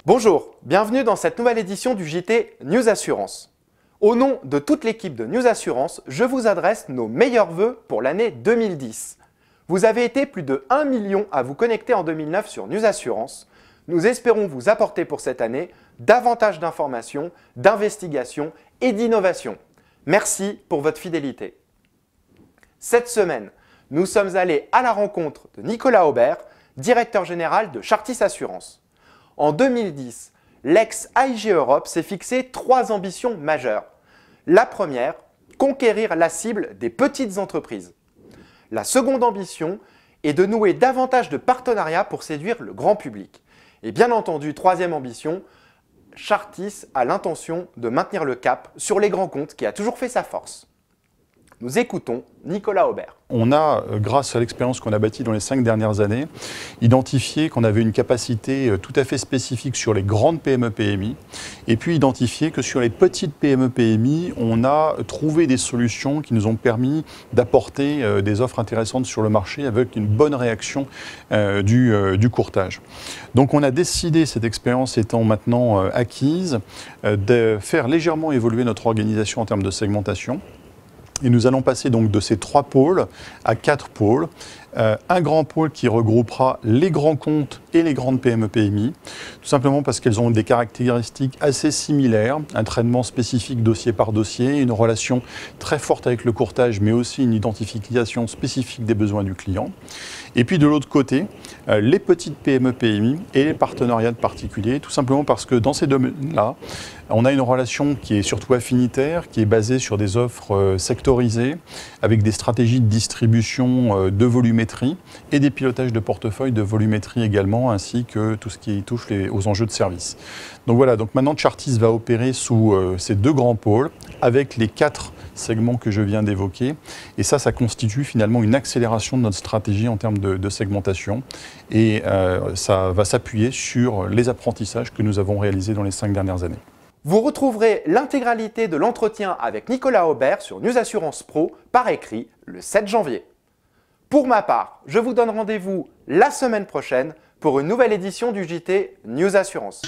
Bonjour, bienvenue dans cette nouvelle édition du JT News Assurance. Au nom de toute l'équipe de News Assurance, je vous adresse nos meilleurs vœux pour l'année 2010. Vous avez été plus de 1 million à vous connecter en 2009 sur News Assurance. Nous espérons vous apporter pour cette année davantage d'informations, d'investigations et d'innovations. Merci pour votre fidélité. Cette semaine, nous sommes allés à la rencontre de Nicolas Aubert, directeur général de Chartis Assurance. En 2010, l'ex-AIG Europe s'est fixé 3 ambitions majeures. La première, conquérir la cible des petites entreprises. La seconde ambition est de nouer davantage de partenariats pour séduire le grand public. Et bien entendu, troisième ambition, Chartis a l'intention de maintenir le cap sur les grands comptes qui a toujours fait sa force. Nous écoutons Nicolas Aubert. On a, grâce à l'expérience qu'on a bâtie dans les 5 dernières années, identifié qu'on avait une capacité tout à fait spécifique sur les grandes PME-PMI et puis identifié que sur les petites PME-PMI, on a trouvé des solutions qui nous ont permis d'apporter des offres intéressantes sur le marché avec une bonne réaction du courtage. Donc on a décidé, cette expérience étant maintenant acquise, de faire légèrement évoluer notre organisation en termes de segmentation. Et nous allons passer donc de ces 3 pôles à 4 pôles. Un grand pôle qui regroupera les grands comptes et les grandes PME-PMI, tout simplement parce qu'elles ont des caractéristiques assez similaires, un traitement spécifique dossier par dossier, une relation très forte avec le courtage, mais aussi une identification spécifique des besoins du client. Et puis de l'autre côté, les petites PME-PMI et les partenariats de particuliers, tout simplement parce que dans ces domaines-là, on a une relation qui est surtout affinitaire, qui est basée sur des offres sectorisées, avec des stratégies de distribution de volumétrie et des pilotages de portefeuille de volumétrie également, ainsi que tout ce qui touche aux enjeux de service. Donc voilà, donc maintenant Chartis va opérer sous ces 2 grands pôles, avec les 4 segments que je viens d'évoquer. Et ça constitue finalement une accélération de notre stratégie en termes de segmentation. Et ça va s'appuyer sur les apprentissages que nous avons réalisés dans les 5 dernières années. Vous retrouverez l'intégralité de l'entretien avec Nicolas Aubert sur News Assurance Pro par écrit le 7 janvier. Pour ma part, je vous donne rendez-vous la semaine prochaine pour une nouvelle édition du JT News Assurance.